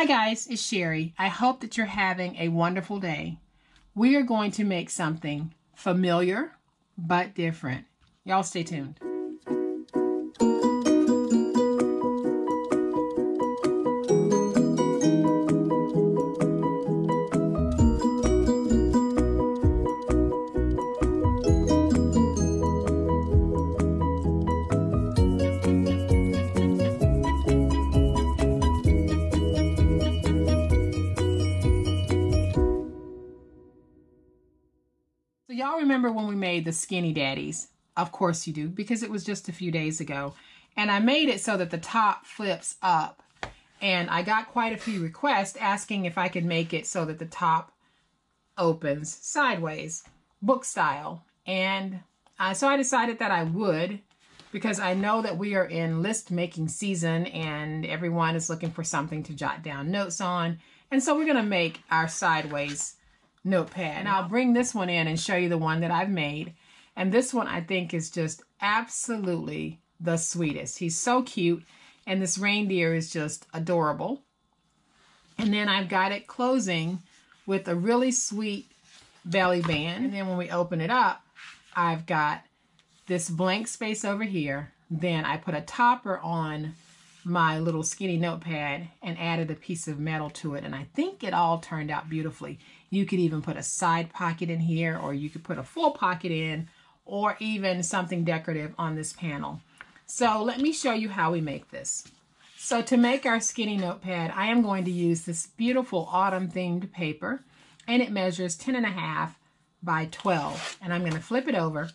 Hi guys, it's Sherry. I hope that you're having a wonderful day. We are going to make something familiar but different. Y'all stay tuned. So y'all remember when we made the Skinny Daddies? Of course you do, because it was just a few days ago. And I made it so that the top flips up. And I got quite a few requests asking if I could make it so that the top opens sideways, book style. And so I decided that I would, because I know that we are in list making season and everyone is looking for something to jot down notes on. And so we're going to make our sideways notepad. And I'll bring this one in and show you the one that I've made. And this one I think is just absolutely the sweetest. He's so cute. And this reindeer is just adorable. And then I've got it closing with a really sweet belly band. And then when we open it up, I've got this blank space over here. Then I put a topper on my little skinny notepad and added a piece of metal to it. And I think it all turned out beautifully. You could even put a side pocket in here, or you could put a full pocket in, or even something decorative on this panel. So let me show you how we make this. So to make our skinny notepad, I am going to use this beautiful autumn themed paper, and it measures 10.5 by 12. And I'm going to flip it over.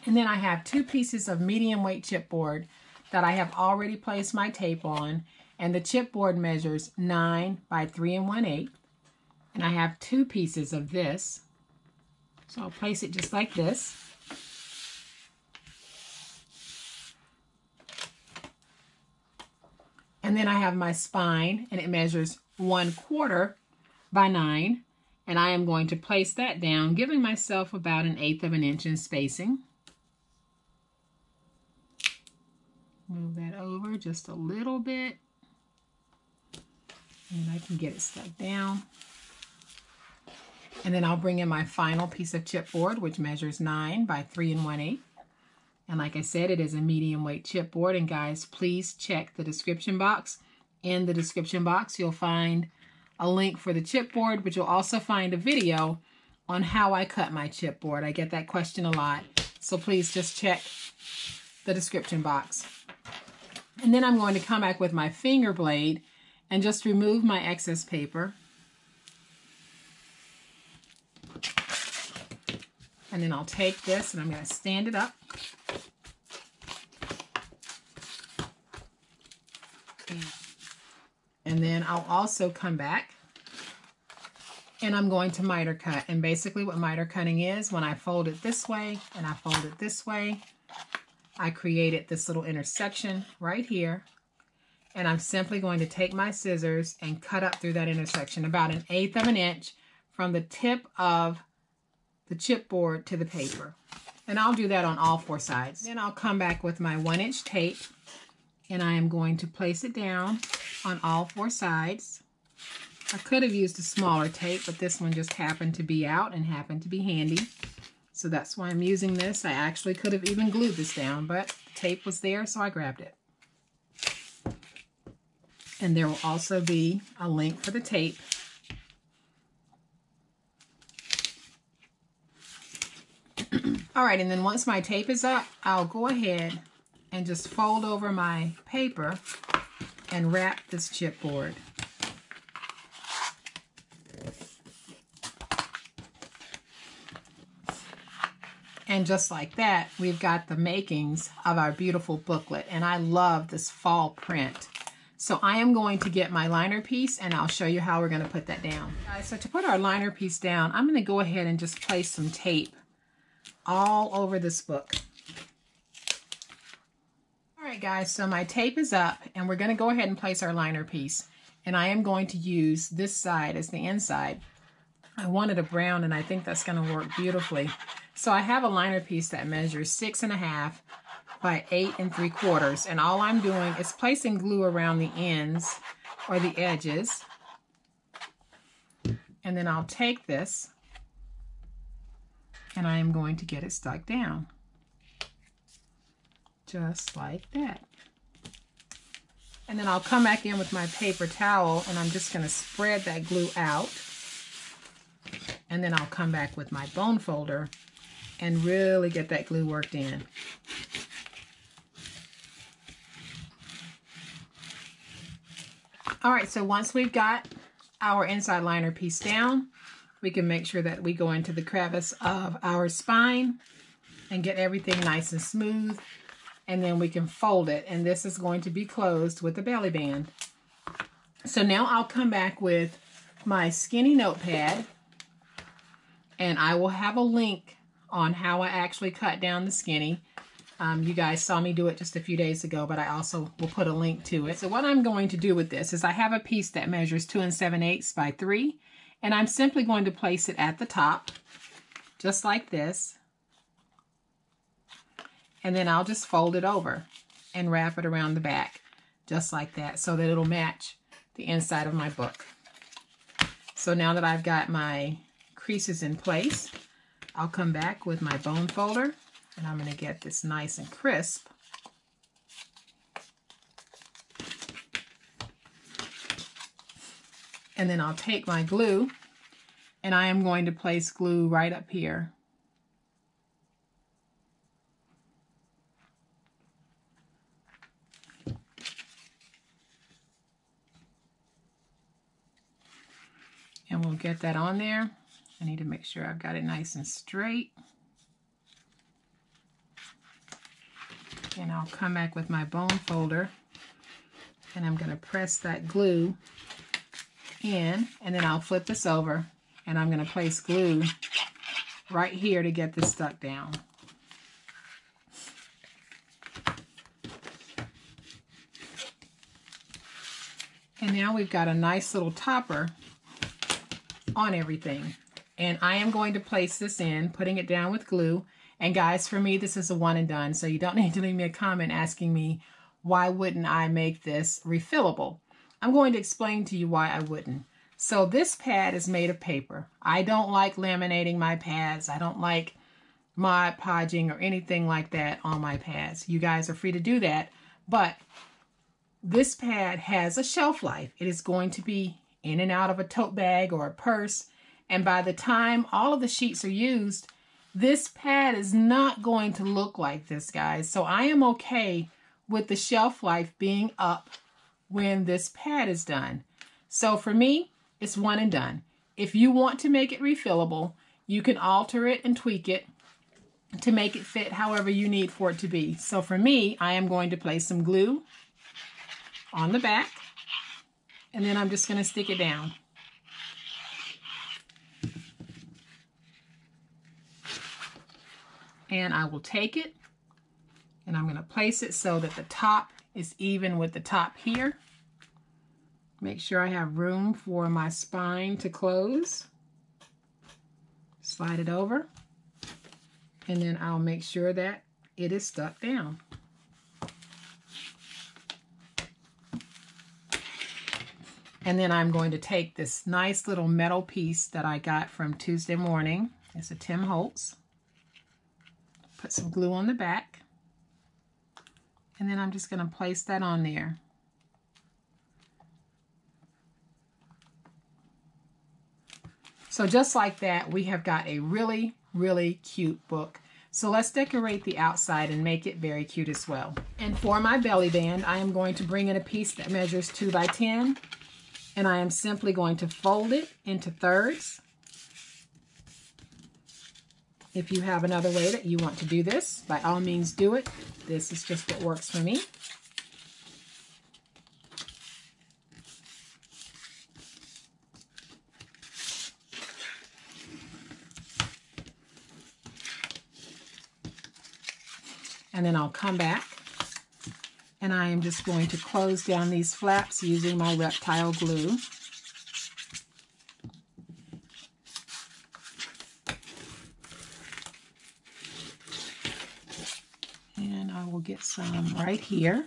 And then I have 2 pieces of medium weight chipboard that I have already placed my tape on, and the chipboard measures 9 by 3 1/8. And I have 2 pieces of this. So I'll place it just like this. And then I have my spine, and it measures 1/4 by 9. And I am going to place that down, giving myself about 1/8 of an inch in spacing. Move that over just a little bit. And I can get it stuck down. And then I'll bring in my final piece of chipboard, which measures 9 by 3 1/8. And like I said, it is a medium weight chipboard. And guys, please check the description box. In the description box, you'll find a link for the chipboard, but you'll also find a video on how I cut my chipboard. I get that question a lot. So please just check the description box. And then I'm going to come back with my finger blade and just remove my excess paper. And then I'll take this and I'm going to stand it up. And then I'll also come back and I'm going to miter cut. And basically what miter cutting is, when I fold it this way and I fold it this way, I created this little intersection right here. And I'm simply going to take my scissors and cut up through that intersection about 1/8 of an inch from the tip of the chipboard to the paper. And I'll do that on all 4 sides. Then I'll come back with my 1-inch tape and I am going to place it down on all 4 sides. I could have used a smaller tape, but this one just happened to be out and happened to be handy. So that's why I'm using this. I actually could have even glued this down, but the tape was there, so I grabbed it. And there will also be a link for the tape. All right, and then once my tape is up, I'll go ahead and just fold over my paper and wrap this chipboard. And just like that, we've got the makings of our beautiful booklet. And I love this fall print. So I am going to get my liner piece and I'll show you how we're going to put that down. Guys, so to put our liner piece down, I'm going to go ahead and just place some tape all over this book. All right, guys, so my tape is up and we're going to go ahead and place our liner piece. And I am going to use this side as the inside. I wanted a brown and I think that's going to work beautifully. So I have a liner piece that measures 6.5 by 8 3/4. And all I'm doing is placing glue around the ends or the edges. And then I'll take this and I am going to get it stuck down. Just like that. And then I'll come back in with my paper towel and I'm just going to spread that glue out. And then I'll come back with my bone folder and really get that glue worked in. All right, so once we've got our inside liner piece down, we can make sure that we go into the crevice of our spine and get everything nice and smooth. And then we can fold it, and this is going to be closed with a belly band. So now I'll come back with my skinny notepad, and I will have a link on how I actually cut down the skinny. You guys saw me do it just a few days ago, but I also will put a link to it. So what I'm going to do with this is I have a piece that measures 2 7/8 by 3, and I'm simply going to place it at the top, just like this. And then I'll just fold it over and wrap it around the back, just like that, so that it'll match the inside of my book. So now that I've got my creases in place, I'll come back with my bone folder, and I'm going to get this nice and crisp. And then I'll take my glue, and I am going to place glue right up here. And we'll get that on there. I need to make sure I've got it nice and straight. And I'll come back with my bone folder, and I'm going to press that glue in, and then I'll flip this over, and I'm going to place glue right here to get this stuck down. And now we've got a nice little topper on everything. And I am going to place this in, putting it down with glue. And guys, for me, this is a one and done, so you don't need to leave me a comment asking me why wouldn't I make this refillable. I'm going to explain to you why I wouldn't. So this pad is made of paper. I don't like laminating my pads. I don't like Mod Podging or anything like that on my pads. You guys are free to do that, but this pad has a shelf life. It is going to be in and out of a tote bag or a purse, and by the time all of the sheets are used, this pad is not going to look like this, guys. So I am okay with the shelf life being up when this pad is done. So for me, it's one and done. If you want to make it refillable, you can alter it and tweak it to make it fit however you need for it to be. So for me, I am going to place some glue on the back, and then I'm just going to stick it down. And I will take it, and I'm going to place it so that the top is even with the top here. Make sure I have room for my spine to close. Slide it over, and then I'll make sure that it is stuck down. And then I'm going to take this nice little metal piece that I got from Tuesday morning. It's a Tim Holtz. Put some glue on the back. And then I'm just going to place that on there. So just like that, we have got a really, really cute book. So let's decorate the outside and make it very cute as well. And for my belly band, I am going to bring in a piece that measures 2 by 10. And I am simply going to fold it into thirds. If you have another way that you want to do this, by all means do it. This is just what works for me. And then I'll come back, and I am just going to close down these flaps using my reptile glue. And I will get some right here.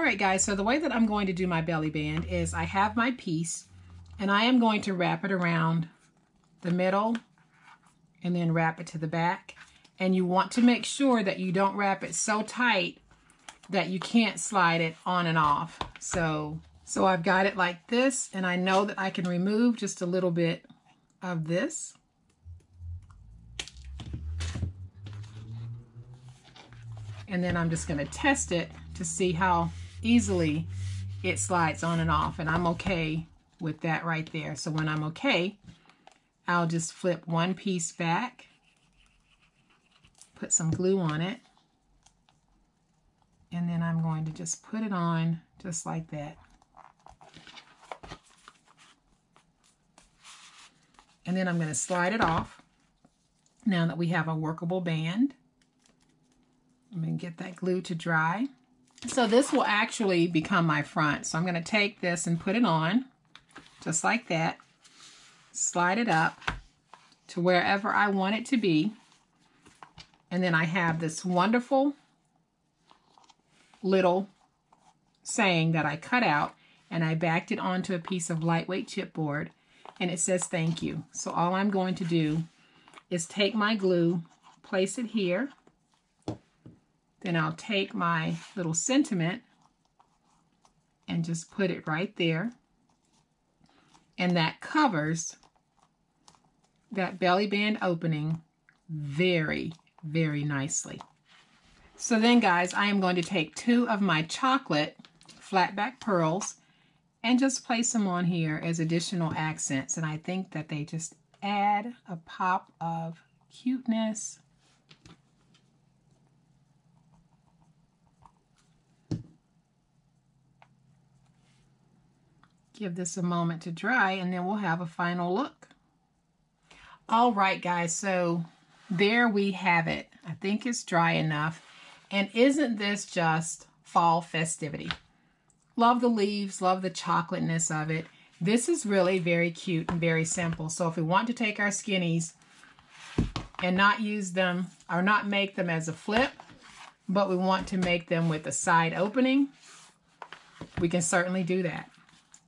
right, guys, so the way that I'm going to do my belly band is I have my piece and I am going to wrap it around the middle and then wrap it to the back. And you want to make sure that you don't wrap it so tight that you can't slide it on and off. So I've got it like this, and I know that I can remove just a little bit of this. And then I'm just going to test it to see how easily it slides on and off. And I'm okay with that right there. So when I'm okay, I'll just flip one piece back, put some glue on it, and then I'm going to just put it on just like that. And then I'm going to slide it off now that we have a workable band. I'm going to get that glue to dry. So this will actually become my front. So I'm going to take this and put it on just like that. Slide it up to wherever I want it to be. And then I have this wonderful little saying that I cut out, and I backed it onto a piece of lightweight chipboard, and it says thank you. So all I'm going to do is take my glue, place it here, then I'll take my little sentiment and just put it right there, and that covers that belly band opening very, very nicely. So then, guys, I am going to take 2 of my chocolate flatback pearls and just place them on here as additional accents. And I think that they just add a pop of cuteness. Give this a moment to dry, and then we'll have a final look. All right, guys, so there we have it. I think it's dry enough. And isn't this just fall festivity? Love the leaves, love the chocolateness of it. This is really very cute and very simple. So if we want to take our skinnies and not use them or not make them as a flip, but we want to make them with a side opening, we can certainly do that.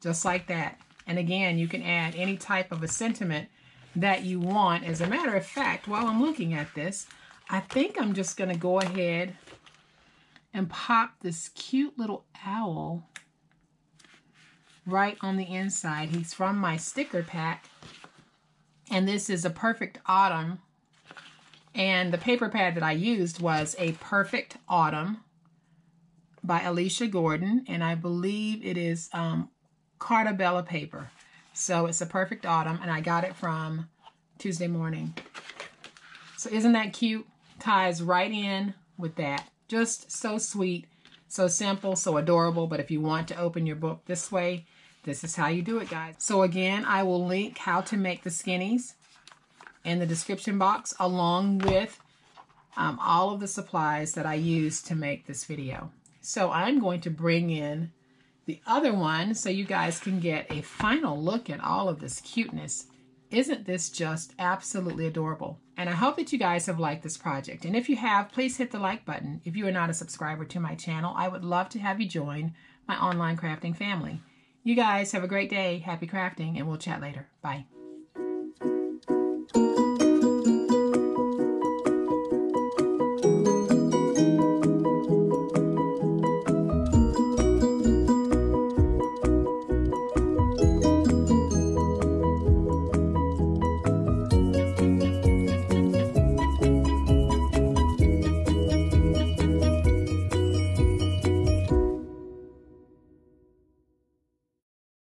Just like that. And again, you can add any type of a sentiment that you want. As a matter of fact, while I'm looking at this, I think I'm just going to go ahead and pop this cute little owl right on the inside. He's from my sticker pack, and this is a Perfect Autumn, and the paper pad that I used was a Perfect Autumn by Alicia Gordon, and I believe it is Cartabella paper. So it's a Perfect Autumn, and I got it from Tuesday Morning. So isn't that cute? Ties right in with that. Just so sweet, so simple, so adorable. But if you want to open your book this way, this is how you do it, guys. So again, I will link how to make the skinnies in the description box, along with all of the supplies that I used to make this video. So I'm going to bring in the other one so you guys can get a final look at all of this cuteness. Isn't this just absolutely adorable? And I hope that you guys have liked this project. And if you have, please hit the like button. If you are not a subscriber to my channel, I would love to have you join my online crafting family. You guys have a great day. Happy crafting, and we'll chat later. Bye.